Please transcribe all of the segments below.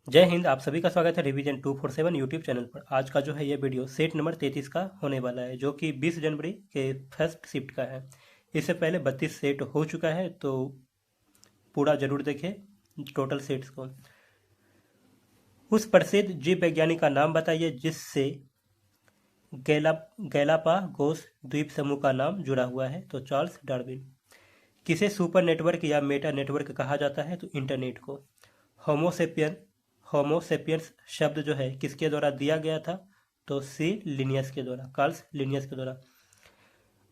जय हिंद। आप सभी का स्वागत है रिवीजन 247 यूट्यूब चैनल पर। आज का जो है ये वीडियो सेट नंबर 33 का होने वाला है, जो कि 20 जनवरी के फर्स्ट शिफ्ट का है। इससे पहले 32 सेट हो चुका है, तो पूरा जरूर देखें टोटल सेट्स को। उस प्रसिद्ध जीव वैज्ञानिक का नाम बताइए जिससे गैला गैलापागोस द्वीप समूह का नाम जुड़ा हुआ है, तो चार्ल्स डार्विन। किसे सुपर नेटवर्क या मेटा नेटवर्क कहा जाता है, तो इंटरनेट को। होमोसेपियन होमोसेपियंस शब्द जो है किसके द्वारा दिया गया था, तो सी लिनियस के द्वारा, कार्ल्स लिनियस के द्वारा।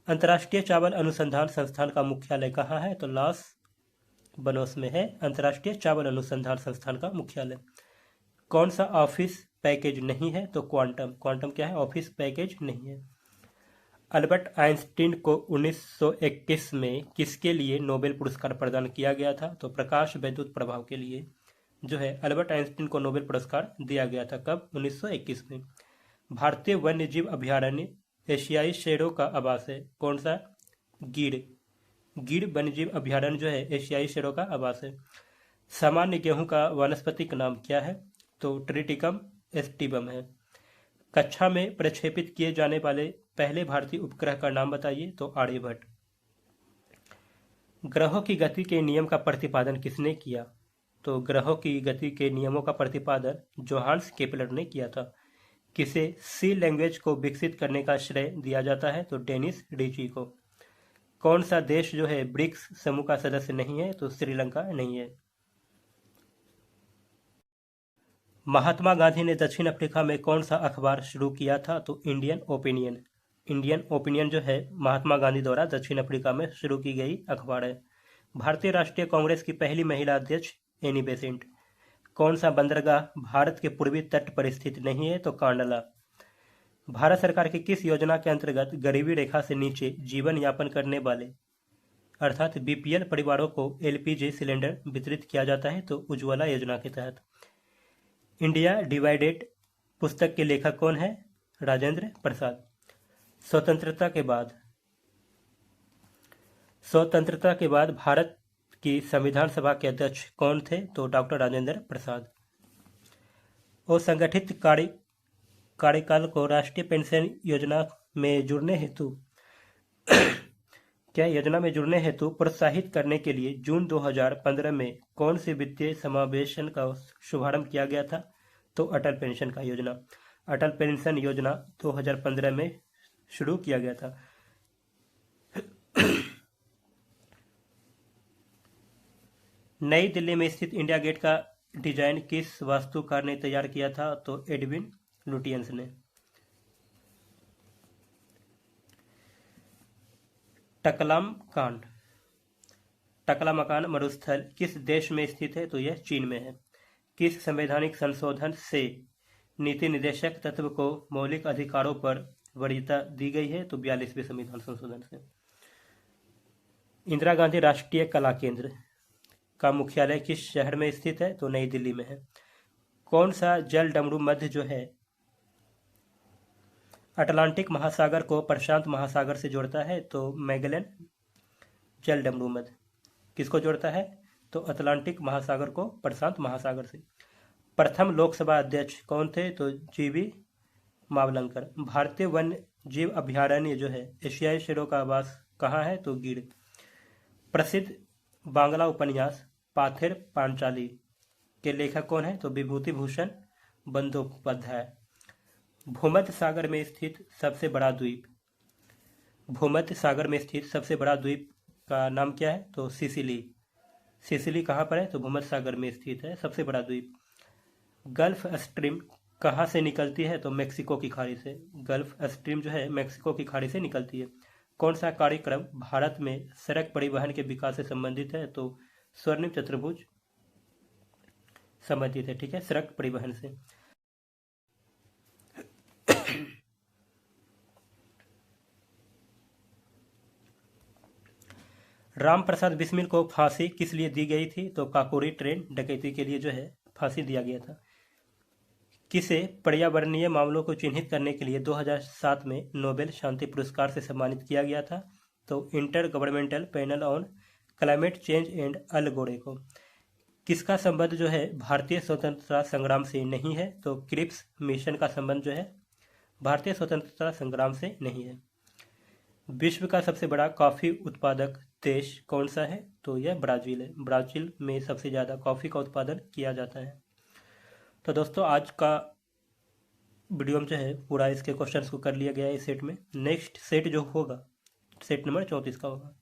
अंतर्राष्ट्रीय चावल अनुसंधान संस्थान का मुख्यालय कहाँ है, तो लॉस बनोस में है अंतर्राष्ट्रीय चावल अनुसंधान संस्थान का मुख्यालय। कौन सा ऑफिस पैकेज नहीं है, तो क्वांटम। क्वांटम क्या है, ऑफिस पैकेज नहीं है। अल्बर्ट आइंस्टीन को 1921 में किसके लिए नोबेल पुरस्कार प्रदान किया गया था, तो प्रकाश वैद्युत प्रभाव के लिए जो है अल्बर्ट आइंस्टीन को नोबेल पुरस्कार दिया गया था। कब, 1921 में। भारतीय वन्य जीव अभयारण्य एशियाई शेरों का आवास है, कौन सा, गिर। गिर वन्य जीव अभयारण्य जो है एशियाई शेरों का आवास है। सामान्य गेहूं का वानस्पतिक नाम क्या है, तो ट्रिटिकम एस्टिबम है। कक्षा में प्रक्षेपित किए जाने वाले पहले भारतीय उपग्रह का नाम बताइए, तो आर्यभट्ट। ग्रहों की गति के नियम का प्रतिपादन किसने किया, तो ग्रहों की गति के नियमों का प्रतिपादन जोहान्स केपलर ने किया था। किसे सी लैंग्वेज को विकसित करने का श्रेय दिया जाता है, तो डेनिस रीची को। कौन सा देश जो है ब्रिक्स समूह का सदस्य नहीं है, तो श्रीलंका नहीं है। महात्मा गांधी ने दक्षिण अफ्रीका में कौन सा अखबार शुरू किया था, तो इंडियन ओपिनियन। इंडियन ओपिनियन जो है महात्मा गांधी द्वारा दक्षिण अफ्रीका में शुरू की गई अखबार है। भारतीय राष्ट्रीय कांग्रेस की पहली महिला अध्यक्ष एनी बेसेंट। कौन सा बंदरगाह भारत के पूर्वी तट पर स्थित नहीं है, तो कांडला। भारत सरकार की किस योजना के अंतर्गत गरीबी रेखा से नीचे जीवन यापन करने वाले अर्थात बीपीएल परिवारों को एलपीजी सिलेंडर वितरित किया जाता है, तो उज्ज्वला योजना के तहत। इंडिया डिवाइडेड पुस्तक के लेखक कौन है, राजेंद्र प्रसाद। स्वतंत्रता के बाद भारत की संविधान सभा के अध्यक्ष कौन थे, तो डॉक्टर राजेंद्र प्रसाद। असंगठित कार्यकाल को राष्ट्रीय पेंशन योजना में जुड़ने हेतु प्रोत्साहित करने के लिए जून 2015 में कौन से वित्तीय समावेशन का शुभारंभ किया गया था, तो अटल पेंशन का योजना। अटल पेंशन योजना 2015 में शुरू किया गया था। नई दिल्ली में स्थित इंडिया गेट का डिजाइन किस वास्तुकार ने तैयार किया था, तो एडविन लुटियंस ने। टकलामकान मरुस्थल किस देश में स्थित है, तो यह चीन में है। किस संवैधानिक संशोधन से नीति निदेशक तत्व को मौलिक अधिकारों पर वरीयता दी गई है, तो 42वें संविधान संशोधन से। इंदिरा गांधी राष्ट्रीय कला केंद्र का मुख्यालय किस शहर में स्थित है, तो नई दिल्ली में है। कौन सा जल डमरू मध्य जो है अटलांटिक महासागर को प्रशांत महासागर से जोड़ता है, तो मैगेलन जल डमरू मध्य किसको जोड़ता है, तो अटलांटिक महासागर को प्रशांत महासागर से। प्रथम लोकसभा अध्यक्ष कौन थे, तो जीवी मावलंकर। भारतीय वन्य जीव अभयारण्य जो है एशियाई शेरों का आवास कहाँ है, तो गिर। प्रसिद्ध बांग्ला उपन्यास पाथेर पांचाली के लेखक कौन है, तो विभूति भूषण बंदोपाध्याय। भूमध्य सागर में स्थित सबसे बड़ा द्वीप का नाम क्या है, तो सिसिली। सिसिली कहाँ पर है, तो भूमध्य सागर में स्थित है सबसे बड़ा द्वीप। गल्फ स्ट्रीम कहाँ से निकलती है, तो मेक्सिको की खाड़ी से। गल्फ स्ट्रीम जो है मेक्सिको की खाड़ी से निकलती है। कौन सा कार्यक्रम भारत में सड़क परिवहन के विकास से संबंधित है, तो स्वर्णिम चतुर्भुज संबंधित है, ठीक है, सड़क परिवहन से। राम प्रसाद बिस्मिल को फांसी किस लिए दी गई थी, तो काकोरी ट्रेन डकैती के लिए जो है फांसी दिया गया था। किसे पर्यावरणीय मामलों को चिन्हित करने के लिए 2007 में नोबेल शांति पुरस्कार से सम्मानित किया गया था, तो intergovernmental panel on climate change and Al Gore को। किसका संबंध जो है भारतीय स्वतंत्रता संग्राम से नहीं है? तो क्रिप्स मिशन का संबंध जो है भारतीय स्वतंत्रता संग्राम से नहीं है। विश्व का सबसे बड़ा कॉफी उत्पादक देश कौन सा है? तो यह ब्राज़ील है। ब्राज़ील में सबसे ज़्यादा कॉफ़ी का उत्पादन किया जाता है। तो दोस्तों आज का वीडियो में जो है पूरा इसके क्वेश्चंस को कर लिया गया है इस सेट में। नेक्स्ट सेट जो होगा सेट नंबर 34 का होगा।